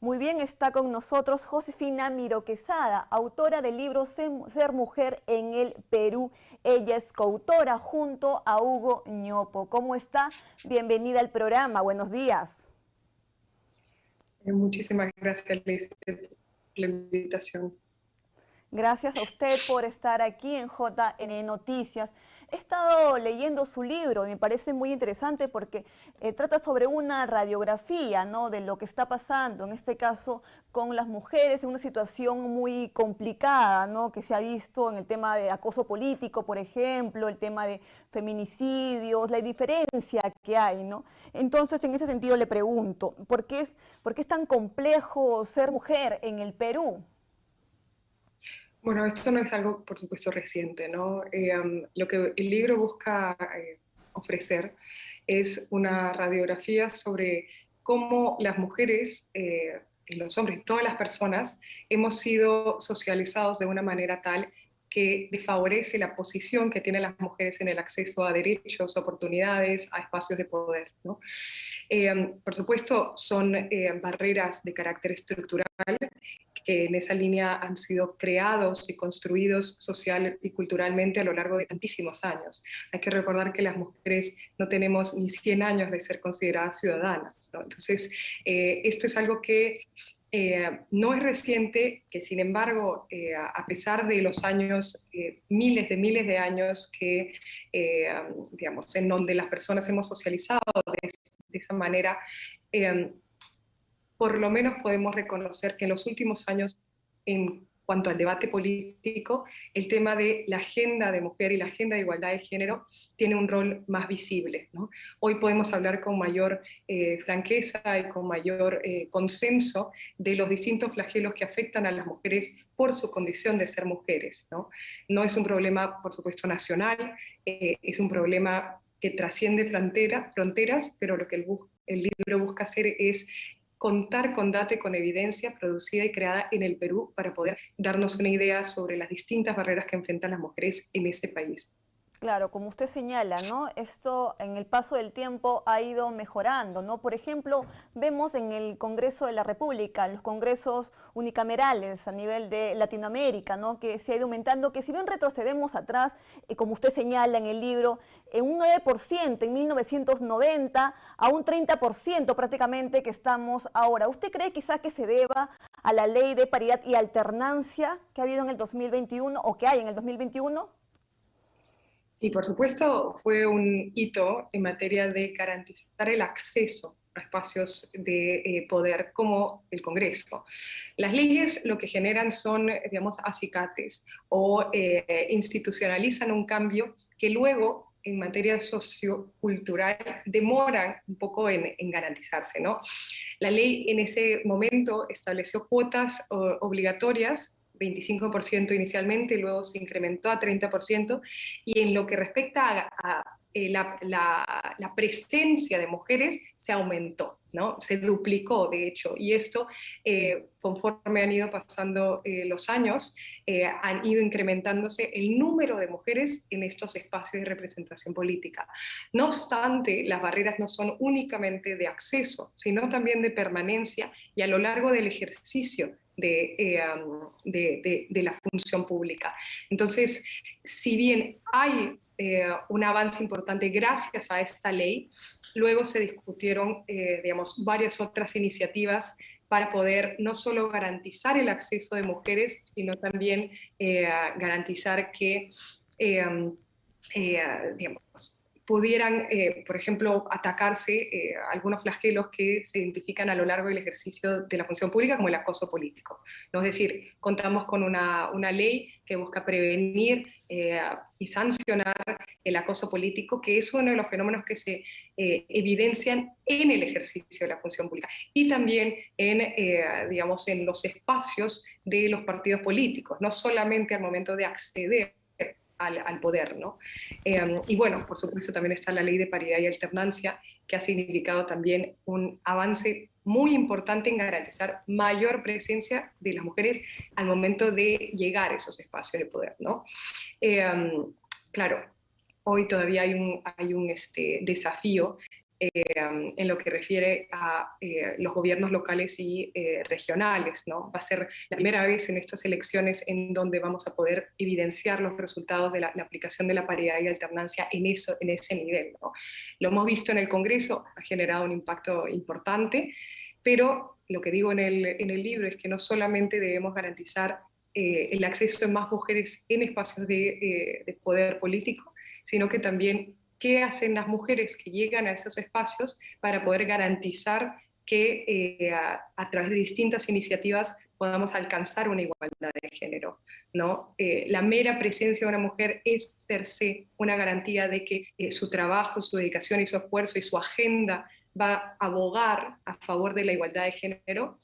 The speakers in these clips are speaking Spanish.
Muy bien, está con nosotros Josefina Miro Quesada, autora del libro Ser Mujer en el Perú. Ella es coautora junto a Hugo Ñopo. ¿Cómo está? Bienvenida al programa. Buenos días. Muchísimas gracias, Liz, por la invitación. Gracias a usted por estar aquí en JN Noticias. He estado leyendo su libro y me parece muy interesante porque trata sobre una radiografía, ¿no?, de lo que está pasando, en este caso con las mujeres, en una situación muy complicada, ¿no?, que se ha visto en el tema de acoso político, por ejemplo, el tema de feminicidios, la diferencia que hay, ¿no? Entonces, en ese sentido le pregunto, por qué es tan complejo ser mujer en el Perú? Bueno, esto no es algo, por supuesto, reciente, ¿no? Lo que el libro busca ofrecer es una radiografía sobre cómo las mujeres y los hombres, todas las personas, hemos sido socializados de una manera tal que desfavorece la posición que tienen las mujeres en el acceso a derechos, oportunidades, a espacios de poder, ¿no? Por supuesto, son barreras de carácter estructural que en esa línea han sido creados y construidos social y culturalmente a lo largo de tantísimos años. Hay que recordar que las mujeres no tenemos ni 100 años de ser consideradas ciudadanas, ¿no? Entonces, esto es algo que no es reciente, que sin embargo, a pesar de los años, miles de años que, digamos, en donde las personas hemos socializado de esa manera, eh, por lo menos podemos reconocer que en los últimos años, en cuanto al debate político, el tema de la agenda de mujer y la agenda de igualdad de género tiene un rol más visible, ¿no? Hoy podemos hablar con mayor franqueza y con mayor consenso de los distintos flagelos que afectan a las mujeres por su condición de ser mujeres, ¿no? No es un problema, por supuesto, nacional, es un problema que trasciende fronteras, pero lo que el libro busca hacer es contar con data y con evidencia producida y creada en el Perú para poder darnos una idea sobre las distintas barreras que enfrentan las mujeres en ese país. Claro, como usted señala, ¿no? Esto en el paso del tiempo ha ido mejorando, ¿no? Por ejemplo, vemos en el Congreso de la República, los congresos unicamerales a nivel de Latinoamérica, ¿no?, que se ha ido aumentando, que si bien retrocedemos atrás, como usted señala en el libro, en un 9% en 1990 a un 30% prácticamente que estamos ahora. ¿Usted cree quizá que se deba a la ley de paridad y alternancia que ha habido en el 2021 o que hay en el 2021? Sí, por supuesto, fue un hito en materia de garantizar el acceso a espacios de poder como el Congreso. Las leyes lo que generan son, digamos, acicates o institucionalizan un cambio que luego, en materia sociocultural, demoran un poco en garantizarse, ¿no? La ley en ese momento estableció cuotas obligatorias, 25% inicialmente, luego se incrementó a 30%, y en lo que respecta la presencia de mujeres se aumentó, ¿no? Se duplicó, de hecho, y esto, conforme han ido pasando los años, han ido incrementándose el número de mujeres en estos espacios de representación política. No obstante, las barreras no son únicamente de acceso, sino también de permanencia y a lo largo del ejercicio de la función pública. Entonces, si bien hay un avance importante gracias a esta ley, luego se discutieron, digamos, varias otras iniciativas para poder no solo garantizar el acceso de mujeres, sino también garantizar que, digamos, pudieran, por ejemplo, atacarse algunos flagelos que se identifican a lo largo del ejercicio de la función pública, como el acoso político, ¿no? Es decir, contamos con una ley que busca prevenir y sancionar el acoso político, que es uno de los fenómenos que se evidencian en el ejercicio de la función pública y también digamos, en los espacios de los partidos políticos, no solamente al momento de acceder al poder, ¿no? Y bueno, por supuesto también está la ley de paridad y alternancia, que ha significado también un avance muy importante en garantizar mayor presencia de las mujeres al momento de llegar a esos espacios de poder, ¿no? Claro, hoy todavía hay un desafío en lo que refiere a los gobiernos locales y regionales, ¿no? Va a ser la primera vez en estas elecciones en donde vamos a poder evidenciar los resultados de la aplicación de la paridad y alternancia en ese nivel, ¿no? Lo hemos visto en el Congreso, ha generado un impacto importante, pero lo que digo en el libro es que no solamente debemos garantizar el acceso de más mujeres en espacios de poder político, sino que también qué hacen las mujeres que llegan a esos espacios para poder garantizar que a través de distintas iniciativas podamos alcanzar una igualdad de género, ¿no? La mera presencia de una mujer es per se una garantía de que su trabajo, su dedicación y su esfuerzo y su agenda va a abogar a favor de la igualdad de género.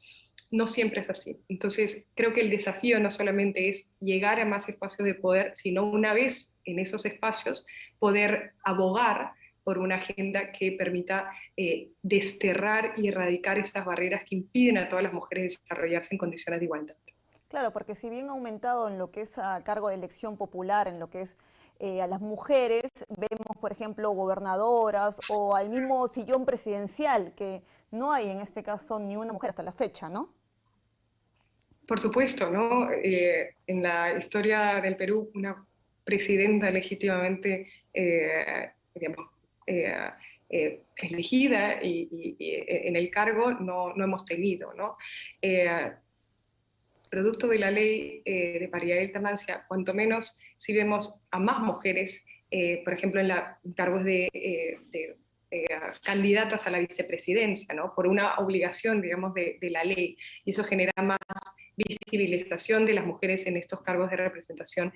No siempre es así. Entonces, creo que el desafío no solamente es llegar a más espacios de poder, sino una vez en esos espacios, poder abogar por una agenda que permita desterrar y erradicar estas barreras que impiden a todas las mujeres desarrollarse en condiciones de igualdad. Claro, porque si bien ha aumentado en lo que es a cargo de elección popular, en lo que es a las mujeres, vemos, por ejemplo, gobernadoras o al mismo sillón presidencial, que no hay en este caso ni una mujer hasta la fecha, ¿no? Por supuesto, ¿no? En la historia del Perú, una presidenta legítimamente, digamos, eh, elegida y en el cargo no hemos tenido, ¿no? Eh, Producto de la ley de paridad y alternancia, cuanto menos si vemos a más mujeres, por ejemplo, en cargos de candidatas a la vicepresidencia, ¿no? Por una obligación, digamos, de la ley, y eso genera más visibilización de las mujeres en estos cargos de representación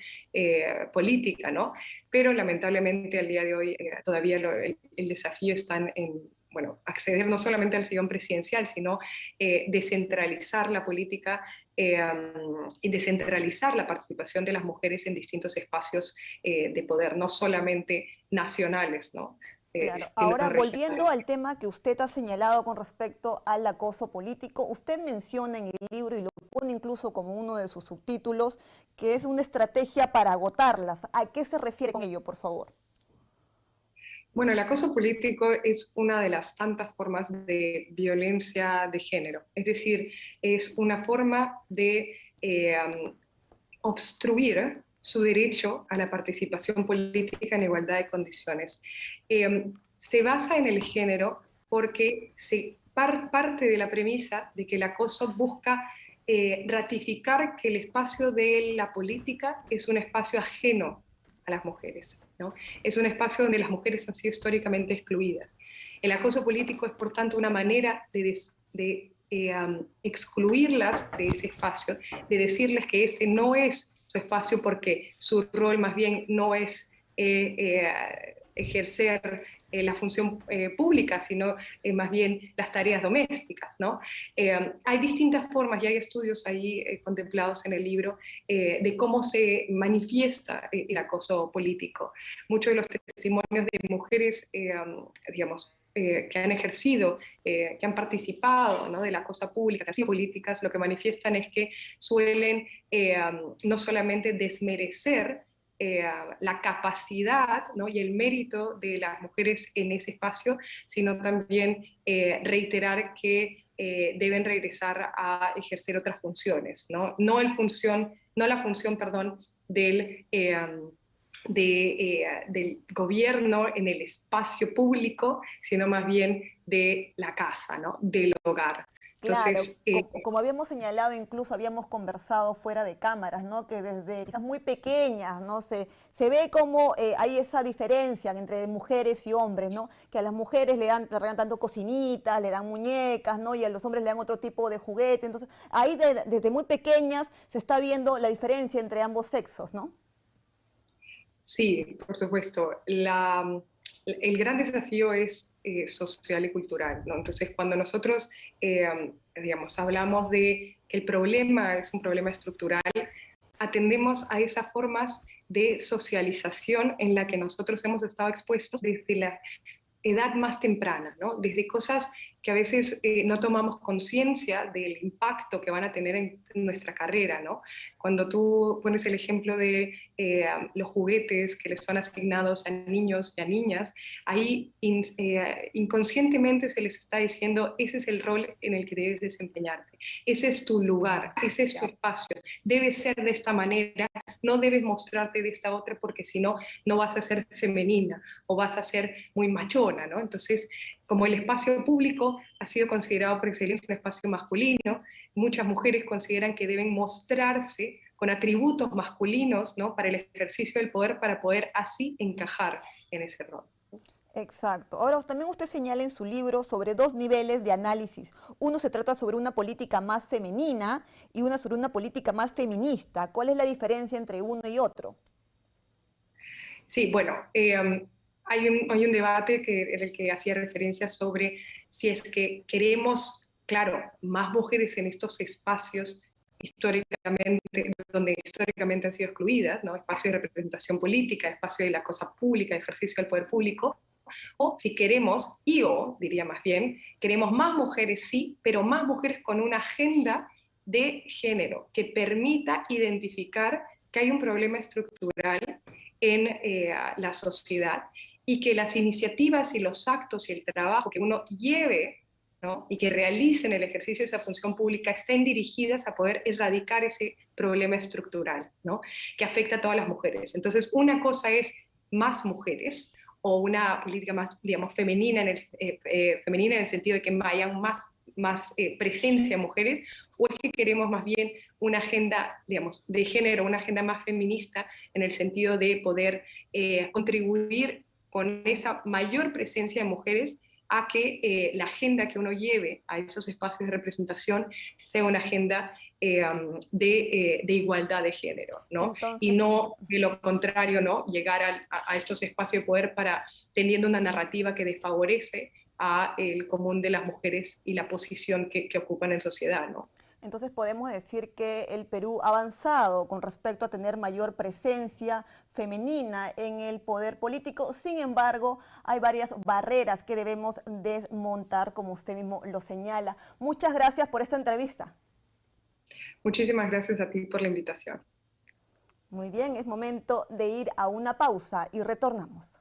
política, ¿no? Pero lamentablemente al día de hoy todavía el desafío está en bueno, acceder no solamente al sillón presidencial, sino descentralizar la política y descentralizar la participación de las mujeres en distintos espacios de poder, no solamente nacionales, ¿no? Claro, Sino ahora volviendo regionales. al tema que usted ha señalado con respecto al acoso político, usted menciona en el libro y lo pone incluso como uno de sus subtítulos, que es una estrategia para agotarlas. ¿A qué se refiere con ello, por favor? Bueno, el acoso político es una de las tantas formas de violencia de género, es decir, es una forma de obstruir su derecho a la participación política en igualdad de condiciones. Se basa en el género porque parte de la premisa de que el acoso busca ratificar que el espacio de la política es un espacio ajeno a las mujeres, ¿no? Es un espacio donde las mujeres han sido históricamente excluidas. El acoso político es, por tanto, una manera de excluirlas de ese espacio, de decirles que ese no es su espacio porque su rol más bien no es ejercer la función pública, sino más bien las tareas domésticas, ¿no? Hay distintas formas y hay estudios ahí contemplados en el libro de cómo se manifiesta el acoso político. Muchos de los testimonios de mujeres, digamos, que han ejercido, que han participado, ¿no?, de la cosa pública, las políticas, lo que manifiestan es que suelen no solamente desmerecer la capacidad, ¿no?, y el mérito de las mujeres en ese espacio, sino también reiterar que deben regresar a ejercer otras funciones, ¿no? No la función, perdón, del gobierno en el espacio público, sino más bien de la casa, ¿no?, del hogar. Claro, Entonces, como habíamos señalado, incluso habíamos conversado fuera de cámaras, ¿no? Que desde quizás muy pequeñas, ¿no? Se ve como hay esa diferencia entre mujeres y hombres, ¿no? Que a las mujeres le regalan tanto cocinitas, le dan muñecas, ¿no? Y a los hombres le dan otro tipo de juguete. Entonces, ahí desde muy pequeñas se está viendo la diferencia entre ambos sexos, ¿no? sí, por supuesto. El gran desafío es social y cultural, ¿no? Entonces, cuando nosotros, digamos, hablamos de que el problema es un problema estructural, atendemos a esas formas de socialización en la que nosotros hemos estado expuestos desde la edad más temprana, ¿no? Desde cosas que a veces no tomamos conciencia del impacto que van a tener en nuestra carrera, ¿no? Cuando tú pones el ejemplo de los juguetes que les son asignados a niños y a niñas, ahí inconscientemente se les está diciendo, ese es el rol en el que debes desempeñarte, ese es tu lugar, ese es tu espacio, debes ser de esta manera, no debes mostrarte de esta otra porque si no, no vas a ser femenina o vas a ser muy machona, ¿no? Entonces, como el espacio público ha sido considerado por excelencia un espacio masculino, muchas mujeres consideran que deben mostrarse con atributos masculinos, ¿no? Para el ejercicio del poder, para poder así encajar en ese rol. Exacto. Ahora, también usted señala en su libro sobre dos niveles de análisis. Uno se trata sobre una política más femenina y una sobre una política más feminista. ¿Cuál es la diferencia entre uno y otro? Sí, bueno, hay un debate en el que hacía referencia sobre si es que queremos, claro, más mujeres en estos espacios históricamente, donde históricamente han sido excluidas, ¿no? Espacio de representación política, espacio de la cosa pública, ejercicio del poder público, o si queremos, diría más bien, queremos más mujeres, sí, pero más mujeres con una agenda de género que permita identificar que hay un problema estructural en la sociedad y que las iniciativas y los actos y el trabajo que uno lleve, ¿no? Y que realicen el ejercicio de esa función pública estén dirigidas a poder erradicar ese problema estructural, ¿no? Que afecta a todas las mujeres. Entonces, una cosa es más mujeres o una política más, digamos, femenina en el sentido de que haya más presencia de mujeres, o es que queremos más bien una agenda, digamos, de género, una agenda más feminista en el sentido de poder contribuir con esa mayor presencia de mujeres a que la agenda que uno lleve a esos espacios de representación sea una agenda de igualdad de género, ¿no? Y Entonces, no de lo contrario, ¿no? Llegar a estos espacios de poder teniendo una narrativa que desfavorece a el común de las mujeres y la posición que ocupan en sociedad, ¿no? entonces podemos decir que el Perú ha avanzado con respecto a tener mayor presencia femenina en el poder político. Sin embargo, hay varias barreras que debemos desmontar, como usted mismo lo señala. Muchas gracias por esta entrevista. Muchísimas gracias a ti por la invitación. Muy bien, es momento de ir a una pausa y retornamos.